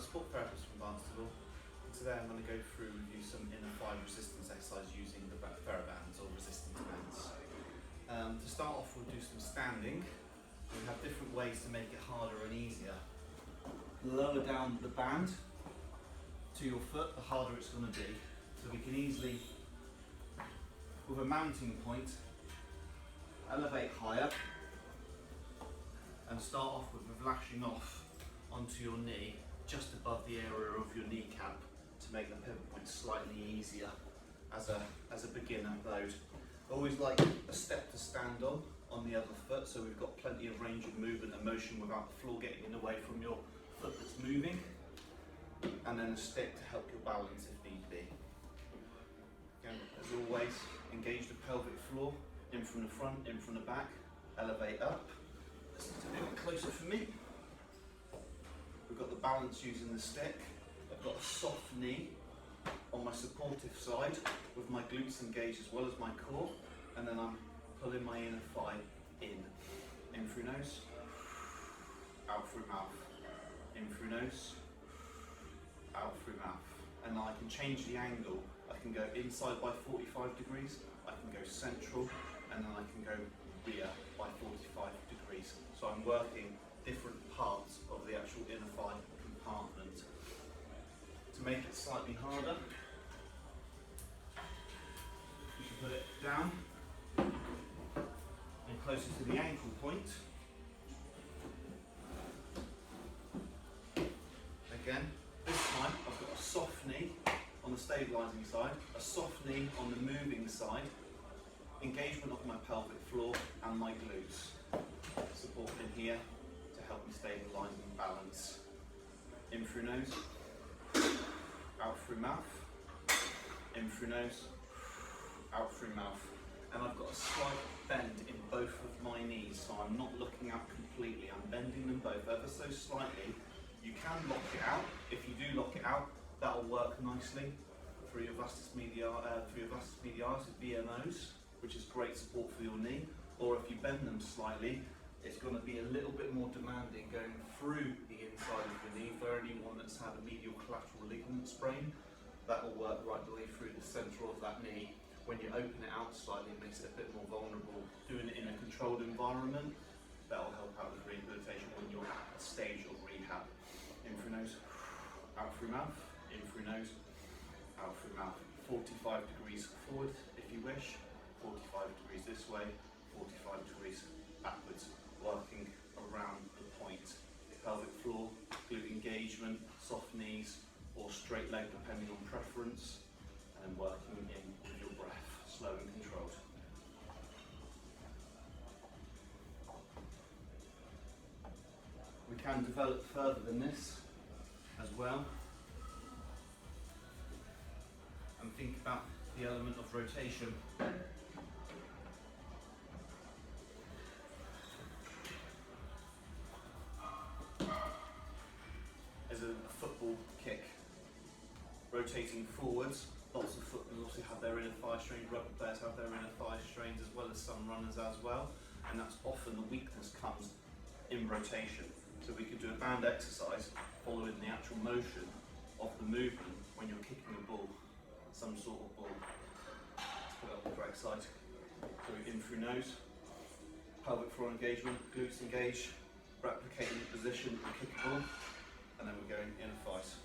Sport Therapist from Barnstable. Today I'm going to go through with you some inner thigh resistance exercise using the TheraBands or resistance bands. To start off, we'll do some standing. We have different ways to make it harder and easier. Lower down the band to your foot, the harder it's going to be. So we can easily, with a mounting point, elevate higher and start off with lashing off onto your knee just above the area of your kneecap to make the pivot point slightly easier as a beginner load. Always like a step to stand on the other foot, so we've got plenty of range of movement and motion without the floor getting in the way from your foot that's moving, and then a stick to help your balance if need be. Again, as always, engage the pelvic floor, in from the front, in from the back, elevate up. This is a bit closer for me. We've got the balance using the stick. I've got a soft knee on my supportive side with my glutes engaged as well as my core, and then I'm pulling my inner thigh in through nose, out through mouth, in through nose, out through mouth. And I can change the angle. I can go inside by 45 degrees, I can go central, and then I can go rear by 45 degrees. So I'm working different parts of the actual inner thigh compartment. To make it slightly harder, you can put it down and closer to the ankle point. Again, this time I've got a soft knee on the stabilising side, a soft knee on the moving side, engagement of my pelvic floor and my glutes. Support in here to help me stabilise and balance. In through nose, out through mouth, in through nose, out through mouth. And I've got a slight bend in both of my knees, so I'm not looking out completely. I'm bending them both ever so slightly. You can lock it out. If you do lock it out, that'll work nicely through your vastus medialis, VMOs, which is great support for your knee. Or if you bend them slightly, it's going to be a little bit more demanding going through the inside of your knee. For anyone that's had a medial collateral ligament sprain, that will work right the way through the centre of that knee. When you open it out slightly, it makes it a bit more vulnerable. Doing it in a controlled environment, that will help out with rehabilitation when you're at a stage of rehab. In through nose, out through mouth, in through nose, out through mouth. 45 degrees forward if you wish, 45 degrees this way, 45 degrees backwards, working around the point. Pelvic floor, glute engagement, soft knees, or straight leg depending on preference, and then working in with your breath, slow and controlled. We can develop further than this as well, and think about the element of rotation. As a football kick, rotating forwards. Lots of footballers also have their inner thigh strains, rugby players have their inner thigh strains, as well as some runners as well, and that's often the weakness comes in rotation. So we could do a band exercise following the actual motion of the movement when you're kicking a ball, some sort of ball. Let's put it on the correct side. So in through nose, pelvic floor engagement, glutes engage, replicating the position and kick a ball, and then we're going inner thighs.